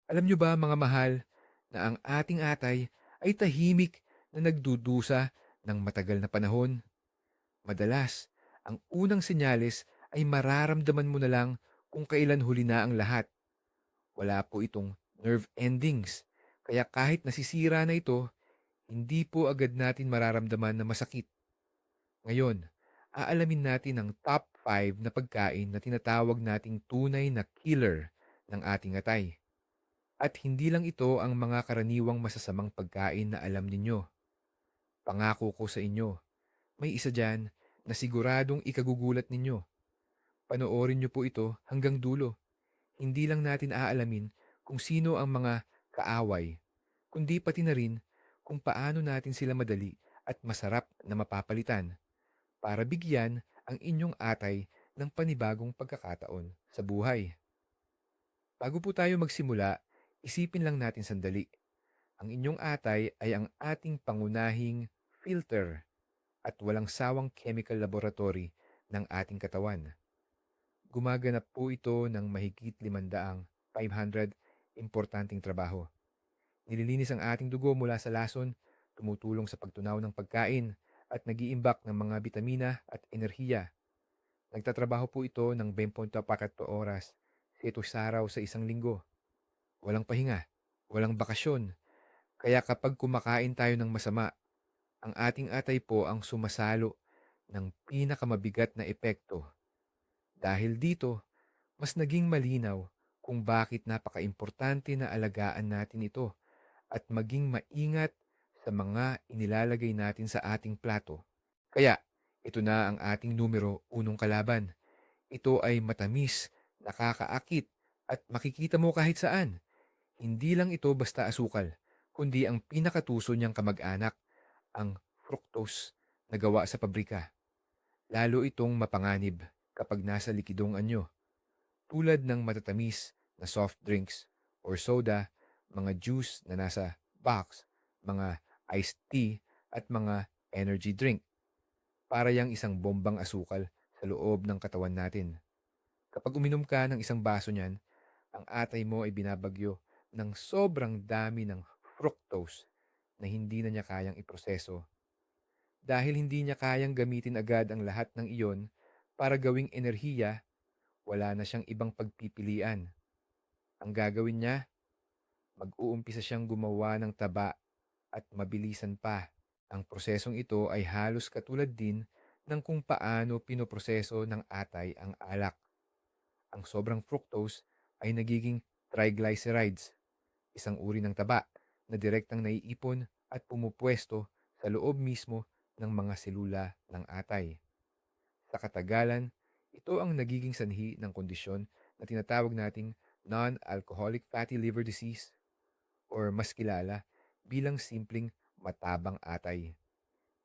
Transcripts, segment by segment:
Alam nyo ba mga mahal na ang ating atay ay tahimik na nagdudusa ng matagal na panahon? Madalas, ang unang senyales ay mararamdaman mo na lang kung kailan huli na ang lahat. Wala po itong nerve endings. Kaya kahit nasisira na ito, hindi po agad natin mararamdaman na masakit. Ngayon, aalamin natin ang top 5 na pagkain na tinatawag nating tunay na killer ng ating atay. At hindi lang ito ang mga karaniwang masasamang pagkain na alam ninyo. Pangako ko sa inyo, may isa dyan na siguradong ikagugulat ninyo. Panoorin niyo po ito hanggang dulo. Hindi lang natin aalamin kung sino ang mga kaaway, kundi pati na rin kung paano natin sila madali at masarap na mapapalitan para bigyan ang inyong atay ng panibagong pagkakataon sa buhay. Bago po tayo magsimula, isipin lang natin sandali. Ang inyong atay ay ang ating pangunahing filter at walang sawang chemical laboratory ng ating katawan. Gumaganap po ito ng mahigit 500 importanteng trabaho. Nililinis ang ating dugo mula sa lason, tumutulong sa pagtunaw ng pagkain, at nag-iimbak ng mga bitamina at enerhiya. Nagtatrabaho po ito ng 24 oras, 7 araw sa isang linggo. Walang pahinga, walang bakasyon. Kaya kapag kumakain tayo ng masama, ang ating atay po ang sumasalo ng pinakamabigat na epekto. Dahil dito, mas naging malinaw kung bakit napakaimportante na alagaan natin ito at maging maingat sa mga inilalagay natin sa ating plato. Kaya, ito na ang ating numero unong kalaban. Ito ay matamis, nakakaakit, at makikita mo kahit saan. Hindi lang ito basta asukal, kundi ang pinakatuso niyang kamag-anak, ang fructose na gawa sa pabrika. Lalo itong mapanganib kapag nasa likidong anyo, tulad ng matatamis na soft drinks or soda, mga juice na nasa box, mga iced tea, at mga energy drink. Para yang isang bombang asukal sa loob ng katawan natin. Kapag uminom ka ng isang baso niyan, ang atay mo ay binabagyo ng sobrang dami ng fructose na hindi na niya kayang iproseso. Dahil hindi niya kayang gamitin agad ang lahat ng iyon para gawing enerhiya, wala na siyang ibang pagpipilian. Ang gagawin niya, mag-uumpisa siyang gumawa ng taba at mabilisan pa. Ang prosesong ito ay halos katulad din ng kung paano pinoproseso ng atay ang alak. Ang sobrang fructose ay nagiging triglycerides, isang uri ng taba na direktang naiipon at pumupwesto sa loob mismo ng mga selula ng atay. Sa katagalan, ito ang nagiging sanhi ng kondisyon na tinatawag nating non-alcoholic fatty liver disease or mas kilala bilang simpleng matabang atay.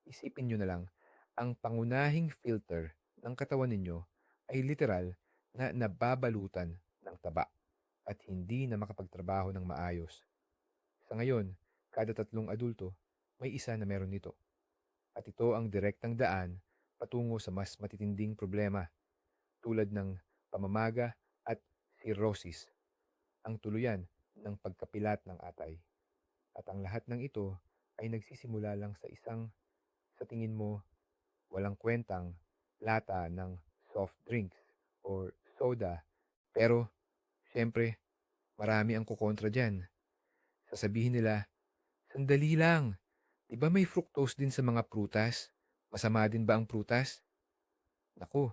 Isipin nyo na lang, ang pangunahing filter ng katawan ninyo ay literal na nababalutan ng taba at hindi na makapagtrabaho ng maayos. Sa ngayon, kada 3 adulto, may isa na meron nito. At ito ang direktang daan patungo sa mas matitinding problema tulad ng pamamaga at cirrhosis, ang tuluyan ng pagkapilat ng atay. At ang lahat ng ito ay nagsisimula lang sa isang, sa tingin mo, walang kwentang lata ng soft drinks or soda. Pero, syempre, marami ang kukontra dyan. Sasabihin nila, sandali lang, di ba may fructose din sa mga prutas? Masama din ba ang prutas? Naku,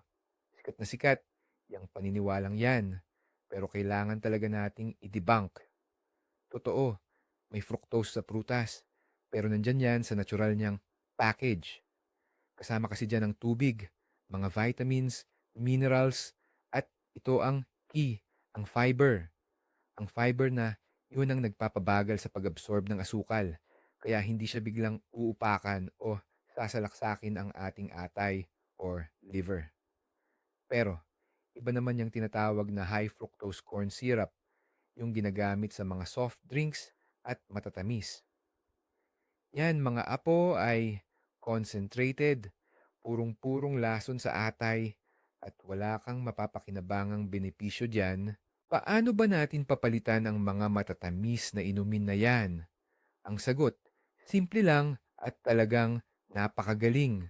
sikat na sikat, yung paniniwalang yan. Pero kailangan talaga nating i-debunk. Totoo, may fructose sa prutas. Pero nandyan yan sa natural niyang package. Kasama kasi dyan ang tubig, mga vitamins, minerals, at ito ang key, ang fiber. Ang fiber na yun ang nagpapabagal sa pag-absorb ng asukal. Kaya hindi siya biglang uupakan o sasalaksakin ang ating atay or liver. Pero, iba naman yung tinatawag na high fructose corn syrup, yung ginagamit sa mga soft drinks at matatamis. Yan, mga apo ay concentrated, purong-purong lason sa atay, at wala kang mapapakinabangang benepisyo diyan Paano ba natin papalitan ang mga matatamis na inumin na yan? Ang sagot, simple lang at talagang napakagaling.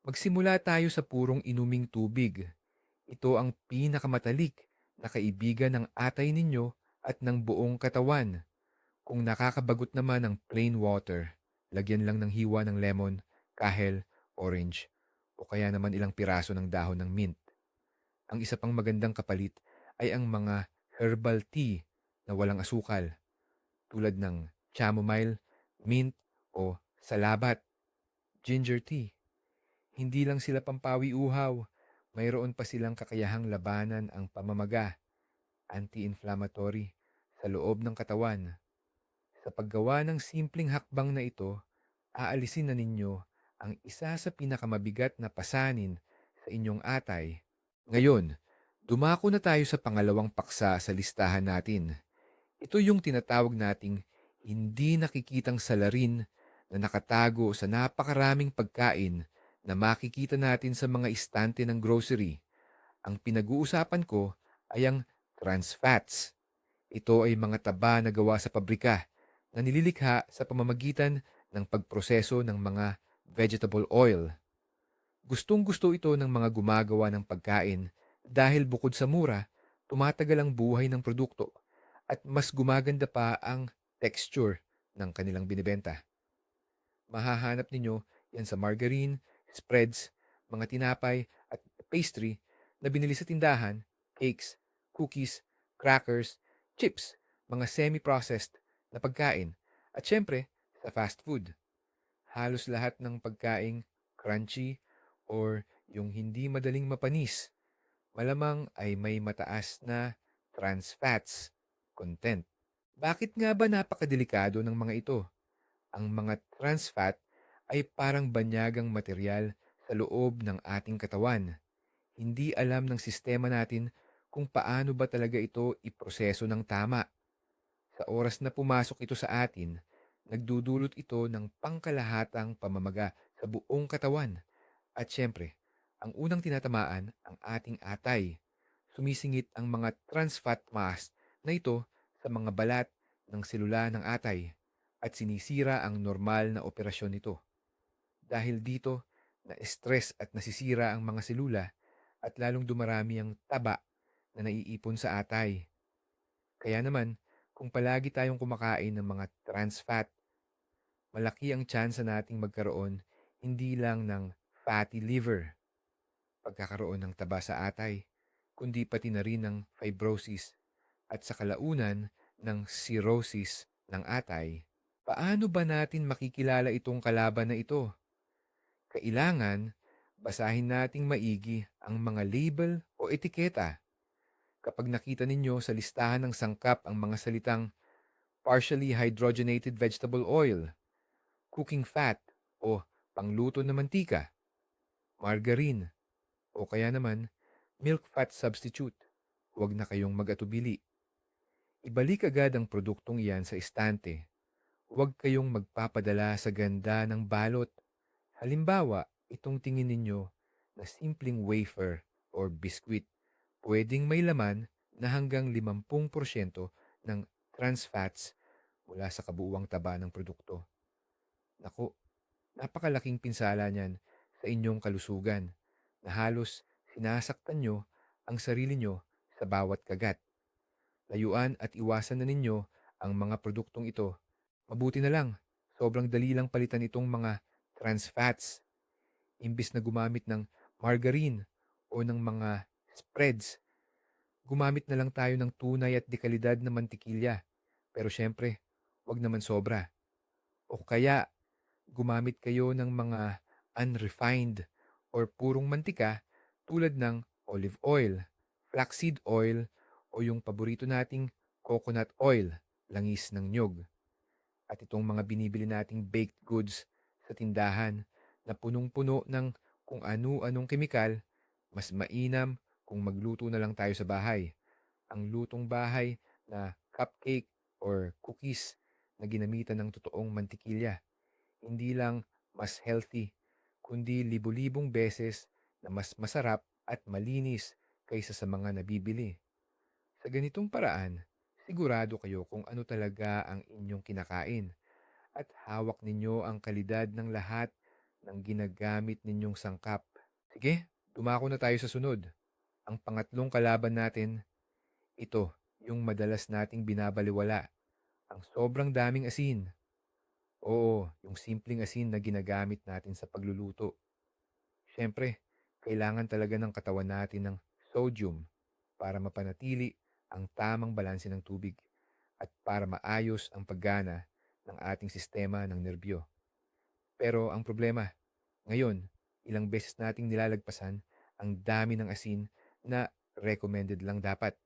Magsimula tayo sa purong inuming tubig. Ito ang pinakamatalik na kaibigan ng atay ninyo at ng buong katawan. Kung nakakabagot naman ng plain water, lagyan lang ng hiwa ng lemon, kahel, orange, o kaya naman ilang piraso ng dahon ng mint. Ang isa pang magandang kapalit ay ang mga herbal tea na walang asukal tulad ng chamomile, mint o salabat, ginger tea. Hindi lang sila pampawi-uhaw, mayroon pa silang kakayahang labanan ang pamamaga, anti-inflammatory, sa loob ng katawan. Sa paggawa ng simpleng hakbang na ito, aalisin na ninyo ang isa sa pinakamabigat na pasanin sa inyong atay. Ngayon, dumako na tayo sa pangalawang paksa sa listahan natin. Ito yung tinatawag nating hindi nakikitang salarin na nakatago sa napakaraming pagkain na makikita natin sa mga istante ng grocery. Ang pinag-uusapan ko ay ang trans fats. Ito ay mga taba na gawa sa pabrika na nililikha sa pamamagitan ng pagproseso ng mga vegetable oil. Gustong-gusto ito ng mga gumagawa ng pagkain dahil bukod sa mura, tumatagal ang buhay ng produkto at mas gumaganda pa ang texture ng kanilang binibenta. Mahahanap ninyo yan sa margarine, spreads, mga tinapay at pastry na binili sa tindahan, cakes, cookies, crackers, chips, mga semi-processed na pagkain, at syempre sa fast food. Halos lahat ng pagkaing crunchy or yung hindi madaling mapanis, malamang ay may mataas na trans fats content. Bakit nga ba napakadelikado ng mga ito? Ang mga trans fat ay parang banyagang material sa loob ng ating katawan. Hindi alam ng sistema natin kung paano ba talaga ito iproseso ng tama. Sa oras na pumasok ito sa atin, nagdudulot ito ng pangkalahatang pamamaga sa buong katawan. At syempre, ang unang tinatamaan ang ating atay. Sumisingit ang mga trans fat mass na ito sa mga balat ng selula ng atay at sinisira ang normal na operasyon nito. Dahil dito, na-stress at nasisira ang mga selula at lalong dumarami ang taba na naiipon sa atay. Kaya naman, kung palagi tayong kumakain ng mga trans fat, malaki ang tsansa nating magkaroon hindi lang ng fatty liver, pagkakaroon ng taba sa atay, kundi pati na rin ng fibrosis at sa kalaunan ng cirrhosis ng atay. Paano ba natin makikilala itong kalaban na ito? Kailangan basahin nating maigi ang mga label o etiketa. Kapag nakita ninyo sa listahan ng sangkap ang mga salitang partially hydrogenated vegetable oil, cooking fat o pangluto na mantika, margarine o kaya naman milk fat substitute, huwag na kayong mag-atubili. Ibalik agad ang produktong iyan sa estante. Huwag kayong magpapadala sa ganda ng balot. Halimbawa, itong tingin ninyo na simpleng wafer or biscuit, pwedeng may laman na hanggang 50% ng trans fats mula sa kabuuang taba ng produkto. Naku, napakalaking pinsala niyan sa inyong kalusugan na halos sinasaktan nyo ang sarili nyo sa bawat kagat. Layuan at iwasan na ninyo ang mga produktong ito. Mabuti na lang, sobrang dali lang palitan itong mga trans fats. Imbis na gumamit ng margarine o ng mga spreads, gumamit na lang tayo ng tunay at dekalidad na mantikilya. Pero syempre, wag naman sobra. O kaya, gumamit kayo ng mga unrefined or purong mantika tulad ng olive oil, flaxseed oil, o yung paborito nating coconut oil, langis ng nyog. At itong mga binibili nating baked goods sa tindahan na punong-puno ng kung ano-anong kemikal, mas mainam kung magluto na lang tayo sa bahay. Ang lutong bahay na cupcake or cookies na ginamitan ng totoong mantikilya. Hindi lang mas healthy, kundi libo-libong beses na mas masarap at malinis kaysa sa mga nabibili. Sa ganitong paraan, sigurado kayo kung ano talaga ang inyong kinakain at hawak ninyo ang kalidad ng lahat ng ginagamit ninyong sangkap. Sige, dumako na tayo sa sunod. Ang pangatlong kalaban natin, ito, yung madalas nating binabaliwala, ang sobrang daming asin. Oo, yung simpleng asin na ginagamit natin sa pagluluto. Siyempre, kailangan talaga ng katawan natin ng sodium para mapanatili ang tamang balanse ng tubig at para maayos ang paggana ng ating sistema ng nerbyo. Pero ang problema, ngayon, ilang beses nating nilalagpasan ang dami ng asin na recommended lang dapat.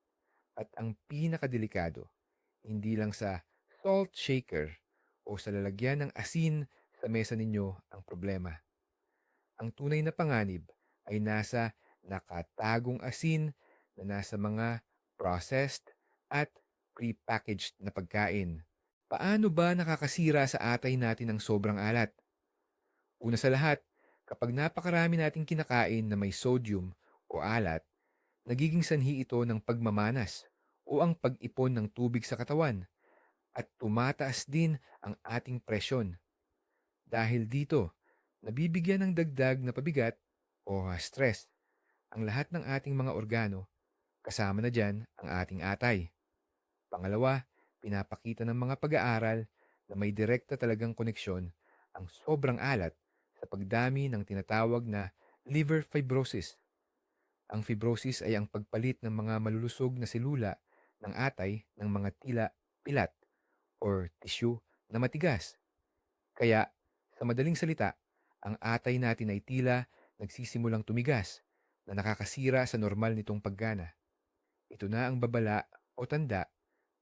At ang pinakadelikado, hindi lang sa salt shaker o sa lalagyan ng asin sa mesa ninyo ang problema. Ang tunay na panganib ay nasa nakatagong asin na nasa mga processed at prepackaged na pagkain. Paano ba nakakasira sa atay natin ang sobrang alat? Una sa lahat, kapag napakarami nating kinakain na may sodium o alat, nagiging sanhi ito ng pagmamanas o ang pag-ipon ng tubig sa katawan at tumataas din ang ating presyon. Dahil dito, nabibigyan ng dagdag na pabigat o stress ang lahat ng ating mga organo, kasama na dyan ang ating atay. Pangalawa, pinapakita ng mga pag-aaral na may direkta talagang koneksyon ang sobrang alat sa pagdami ng tinatawag na liver fibrosis. Ang fibrosis ay ang pagpalit ng mga malulusog na selula ng atay ng mga tila pilat or tissue na matigas. Kaya, sa madaling salita, ang atay natin ay tila nagsisimulang tumigas na nakakasira sa normal nitong paggana. Ito na ang babala o tanda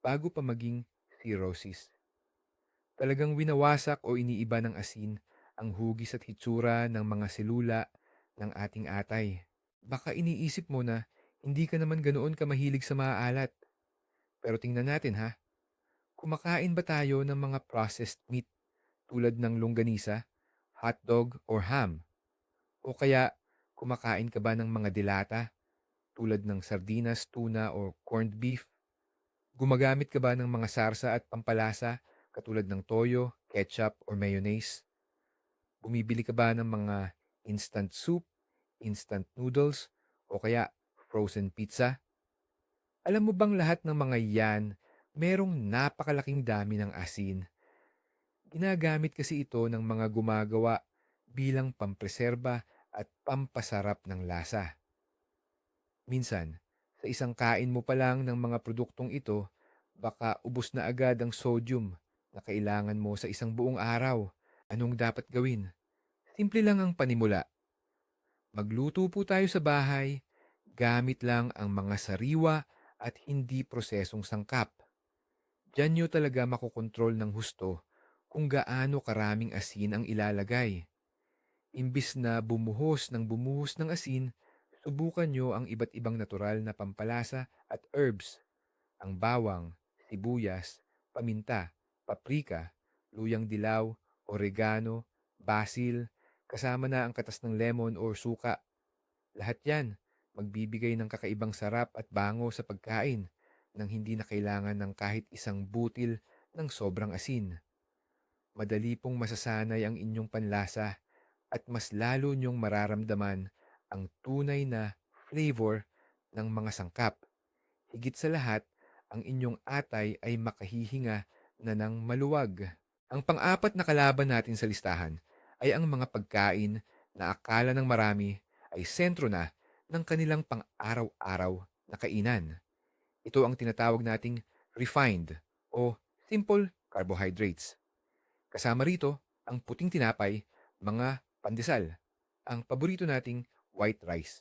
bago pa maging cirrhosis. Talagang winawasak o iniiba ng asin ang hugis at hitsura ng mga selula ng ating atay. Baka iniisip mo na hindi ka naman ganoon kamahilig sa maaalat. Pero tingnan natin ha, kumakain ba tayo ng mga processed meat tulad ng longganisa, hotdog or ham? O kaya kumakain ka ba ng mga dilata tulad ng sardinas, tuna o corned beef? Gumagamit ka ba ng mga sarsa at pampalasa katulad ng toyo, ketchup or mayonnaise? Bumibili ka ba ng mga instant soup, instant noodles o kaya frozen pizza? Alam mo bang lahat ng mga yan, merong napakalaking dami ng asin. Ginagamit kasi ito ng mga gumagawa bilang pampreserba at pampasarap ng lasa. Minsan, sa isang kain mo pa lang ng mga produktong ito, baka ubos na agad ang sodium na kailangan mo sa isang buong araw. Anong dapat gawin? Simple lang ang panimula. Magluto po tayo sa bahay, gamit lang ang mga sariwa at hindi prosesong sangkap. Diyan nyo talaga makokontrol ng husto kung gaano karaming asin ang ilalagay. Imbis na bumuhos ng asin, subukan nyo ang iba't ibang natural na pampalasa at herbs, ang bawang, sibuyas, paminta, paprika, luyang dilaw, oregano, basil, kasama na ang katas ng lemon o suka. Lahat yan, magbibigay ng kakaibang sarap at bango sa pagkain nang hindi na kailangan ng kahit isang butil ng sobrang asin. Madali pong masasanay ang inyong panlasa at mas lalo niyong mararamdaman ang tunay na flavor ng mga sangkap. Higit sa lahat, ang inyong atay ay makahihinga na ng maluwag. Ang pang-apat na kalaban natin sa listahan ay ang mga pagkain na akala ng marami ay sentro na ng kanilang pang-araw-araw na kainan. Ito ang tinatawag nating refined o simple carbohydrates. Kasama rito ang puting tinapay, mga pandesal, ang paborito nating white rice,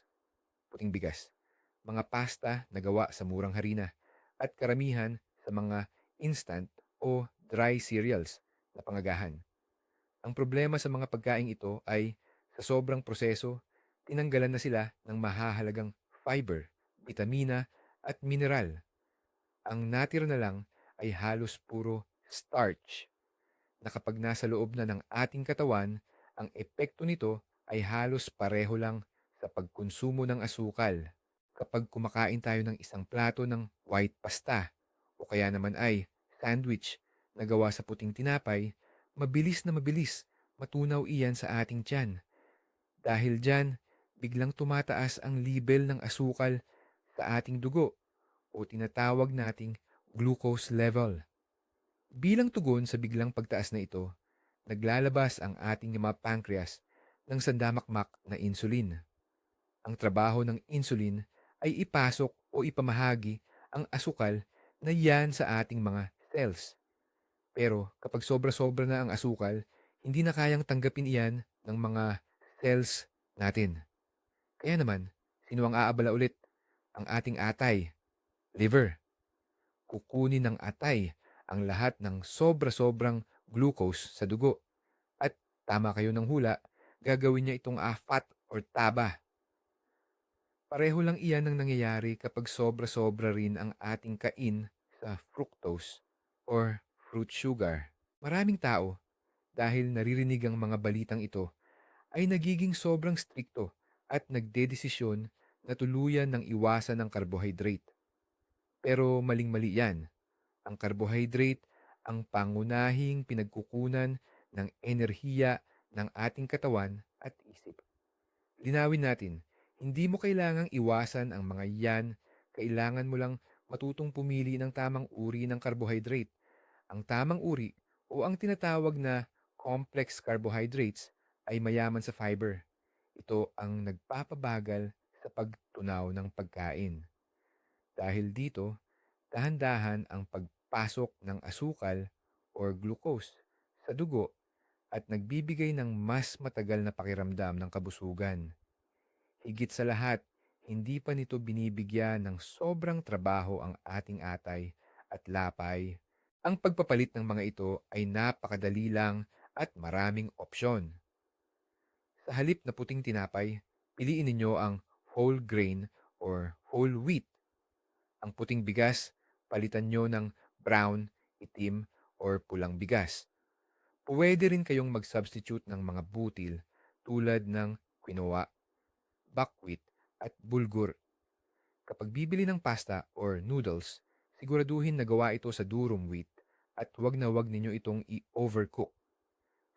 puting bigas, mga pasta na gawa sa murang harina, at karamihan sa mga instant o dry cereals na pangagahan. Ang problema sa mga pagkaing ito ay sa sobrang proseso, tinanggalan na sila ng mahahalagang fiber, vitamina at mineral. Ang natira na lang ay halos puro starch na kapag nasa loob na ng ating katawan, ang epekto nito ay halos pareho lang sa pagkonsumo ng asukal. Kapag kumakain tayo ng isang plato ng white pasta o kaya naman ay sandwich na gawa sa puting tinapay, mabilis na mabilis matunaw iyan sa ating tiyan. Dahil dyan, biglang tumataas ang level ng asukal sa ating dugo o tinatawag nating glucose level. Bilang tugon sa biglang pagtaas na ito, naglalabas ang ating mga pancreas ng sandamakmak na insulin. Ang trabaho ng insulin ay ipasok o ipamahagi ang asukal na yan sa ating mga cells. Pero kapag sobra-sobra na ang asukal, hindi na kayang tanggapin iyan ng mga cells natin. Kaya naman, sino ang aabala ulit? Ang ating atay, liver. Kukunin ng atay ang lahat ng sobra-sobrang glucose sa dugo. At tama kayo ng hula, gagawin niya itong fat or taba. Pareho lang iyan ang nangyayari kapag sobra-sobra rin ang ating kain sa fructose or fruit sugar. Maraming tao, dahil naririnig ang mga balitang ito, ay nagiging sobrang strikto at nagdedesisyon na tuluyan ng iwasan ng carbohydrate. Pero maling-mali yan. Ang carbohydrate ang pangunahing pinagkukunan ng enerhiya ng ating katawan at isip. Linawin natin, hindi mo kailangang iwasan ang mga yan, kailangan mo lang matutong pumili ng tamang uri ng carbohydrate. Ang tamang uri o ang tinatawag na complex carbohydrates ay mayaman sa fiber. Ito ang nagpapabagal sa pagtunaw ng pagkain. Dahil dito, dahan-dahan ang pagpasok ng asukal or glucose sa dugo at nagbibigay ng mas matagal na pakiramdam ng kabusugan. Higit sa lahat, hindi pa nito binibigyan ng sobrang trabaho ang ating atay at lapay. Ang pagpapalit ng mga ito ay napakadali lang at maraming opsyon. Sa halip na puting tinapay, piliin ninyo ang whole grain or whole wheat. Ang puting bigas, palitan nyo ng brown, itim, or pulang bigas. Pwede rin kayong mag-substitute ng mga butil tulad ng quinoa, buckwheat, at bulgur. Kapag bibili ng pasta or noodles, siguraduhin na gawa ito sa durum wheat at wag ninyo itong i-overcook.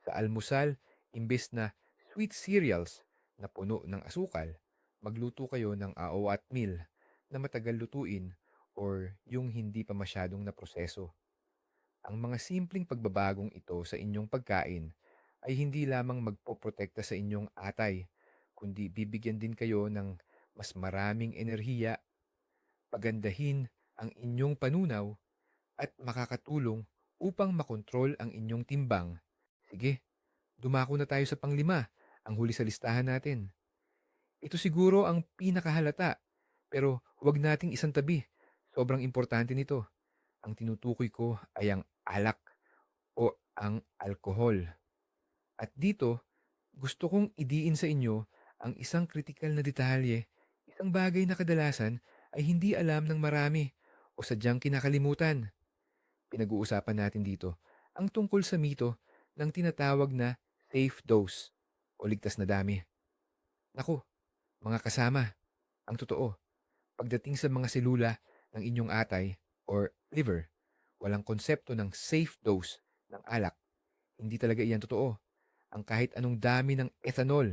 Sa almusal, imbes na sweet cereals na puno ng asukal, magluto kayo ng ao at meal na matagal lutuin or yung hindi pa masyadong naproseso. Ang mga simpleng pagbabagong ito sa inyong pagkain ay hindi lamang magpoprotekta sa inyong atay, kundi bibigyan din kayo ng mas maraming enerhiya, pagandahin ang inyong panunaw, at makakatulong upang makontrol ang inyong timbang. Sige, dumako na tayo sa panglima, ang huli sa listahan natin. Ito siguro ang pinakahalata, pero huwag nating isantabi. Sobrang importante nito. Ang tinutukoy ko ay ang alak o ang alkohol. At dito, gusto kong idiin sa inyo ang isang kritikal na detalye, isang bagay na kadalasan ay hindi alam ng marami o sadyang kinakalimutan. Pinag-uusapan natin dito ang tungkol sa mito ng tinatawag na safe dose o ligtas na dami. Naku, mga kasama, ang totoo, pagdating sa mga selula ng inyong atay or liver, walang konsepto ng safe dose ng alak. Hindi talaga iyan totoo. Ang kahit anong dami ng ethanol,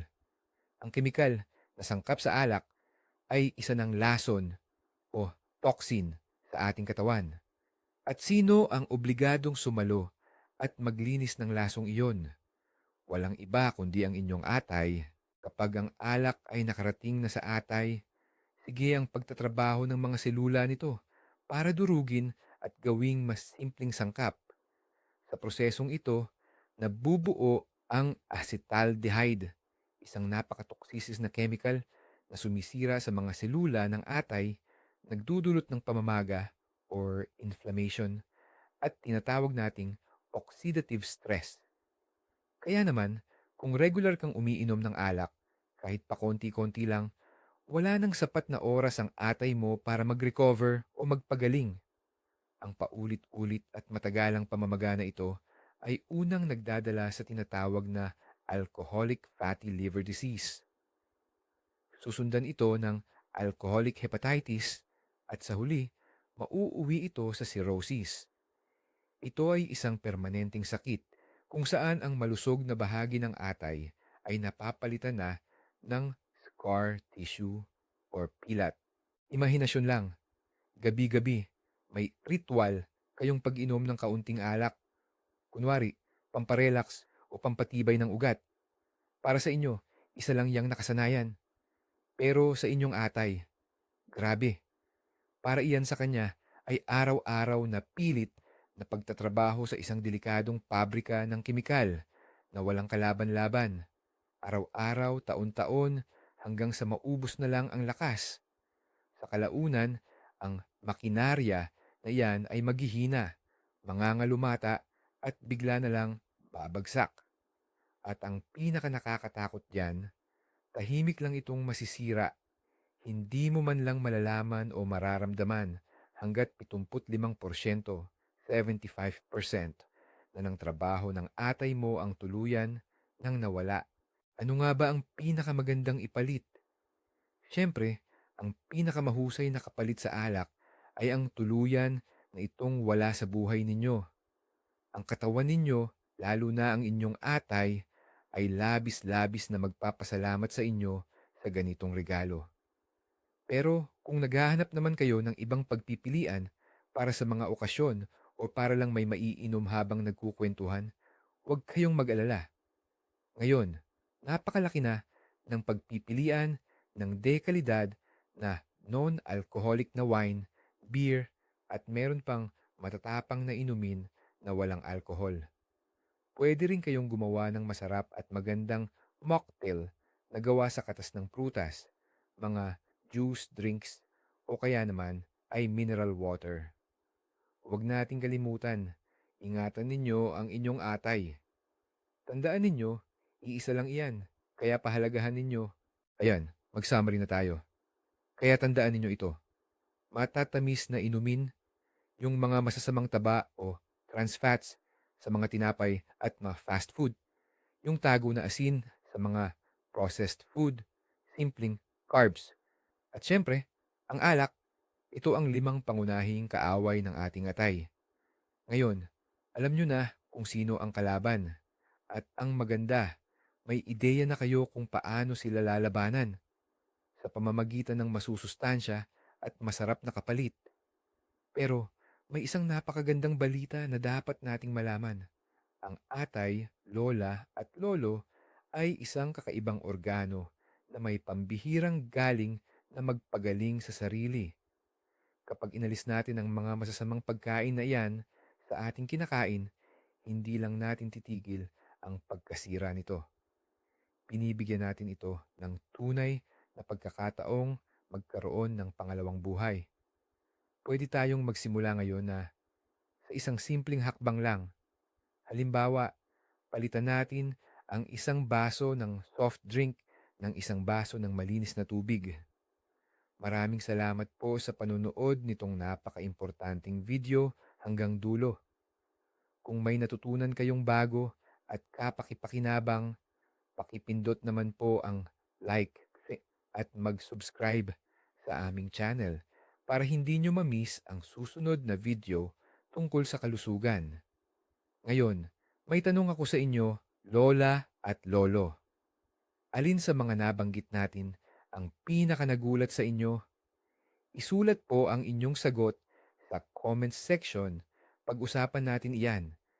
ang kemikal na sangkap sa alak ay isa ng lason o toxin sa ating katawan. At sino ang obligadong sumalo at maglinis ng lasong iyon? Walang iba kundi ang inyong atay. Kapag ang alak ay nakarating na sa atay, sige ang pagtatrabaho ng mga selula nito para durugin at gawing mas simpleng sangkap. Sa prosesong ito, nabubuo ang acetaldehyde, isang napakatoksisis na chemical na sumisira sa mga selula ng atay, nagdudulot ng pamamaga or inflammation at tinatawag nating oxidative stress. Kaya naman, kung regular kang umiinom ng alak, kahit pa konti-konti lang, wala nang sapat na oras ang atay mo para mag-recover o magpagaling. Ang paulit-ulit at matagalang pamamaga na ito ay unang nagdadala sa tinatawag na alcoholic fatty liver disease. Susundan ito ng alcoholic hepatitis, at sa huli, mauuwi ito sa cirrhosis. Ito ay isang permanenteng sakit kung saan ang malusog na bahagi ng atay ay napapalitan na ng scar tissue or pilat. Imahinasyon lang, gabi-gabi, may ritual kayong pag-inom ng kaunting alak. Kunwari, pamparelax o pampatibay ng ugat. Para sa inyo, isa lang yang nakasanayan. Pero sa inyong atay, grabe, para iyan sa kanya ay araw-araw na pilit na pagtatrabaho sa isang delikadong pabrika ng kemikal na walang kalaban-laban. Araw-araw, taon-taon, hanggang sa maubos na lang ang lakas. Sa kalaunan, ang makinarya na iyan ay maghihina, mangangalumata at bigla na lang babagsak. At ang pinaka nakakatakot diyan, tahimik lang itong masisira. Hindi mo man lang malalaman o mararamdaman hanggat 75%, 75% na ng trabaho ng atay mo ang tuluyan nang nawala. Ano nga ba ang pinakamagandang ipalit? Siyempre, ang pinakamahusay na kapalit sa alak ay ang tuluyan na itong wala sa buhay ninyo. Ang katawan ninyo, lalo na ang inyong atay, ay labis-labis na magpapasalamat sa inyo sa ganitong regalo. Pero kung naghahanap naman kayo ng ibang pagpipilian para sa mga okasyon o para lang may maiinom habang nagkukwentuhan, huwag kayong mag-alala. Ngayon, napakalaki na ng pagpipilian ng dekalidad na non-alcoholic na wine, beer, at meron pang matatapang na inumin na walang alkohol. Pwede rin kayong gumawa ng masarap at magandang mocktail na gawa sa katas ng prutas, mga juice drinks, o kaya naman ay mineral water. Huwag nating kalimutan, ingatan ninyo ang inyong atay. Tandaan ninyo, iisa lang iyan, kaya pahalagahan ninyo. Ayan, mag-summary na tayo. Kaya tandaan ninyo ito, matatamis na inumin, yung mga masasamang taba o trans fats sa mga tinapay at mga fast food, yung tago na asin sa mga processed food, simpleng carbs. At syempre, ang alak, ito ang 5 pangunahing kaaway ng ating atay. Ngayon, alam nyo na kung sino ang kalaban. At ang maganda, may ideya na kayo kung paano sila lalabanan sa pamamagitan ng masusustansya at masarap na kapalit. Pero may isang napakagandang balita na dapat nating malaman. Ang atay, lola at lolo ay isang kakaibang organo na may pambihirang galing na magpagaling sa sarili. Kapag inalis natin ang mga masasamang pagkain na iyan sa ating kinakain, hindi lang natin titigil ang pagkasira nito. Binibigyan natin ito ng tunay na pagkakataong magkaroon ng pangalawang buhay. Pwede tayong magsimula ngayon na sa isang simpleng hakbang lang. Halimbawa, palitan natin ang isang baso ng soft drink ng isang baso ng malinis na tubig. Maraming salamat po sa panunood nitong napaka-importanting video hanggang dulo. Kung may natutunan kayong bago at kapakipakinabang, pakipindot naman po ang like at mag-subscribe sa aming channel para hindi nyo ma-miss ang susunod na video tungkol sa kalusugan. Ngayon, may tanong ako sa inyo, Lola at Lolo. Alin sa mga nabanggit natin ang pinakanagulat sa inyo? Isulat po ang inyong sagot sa comments section. Pag-usapan natin iyan.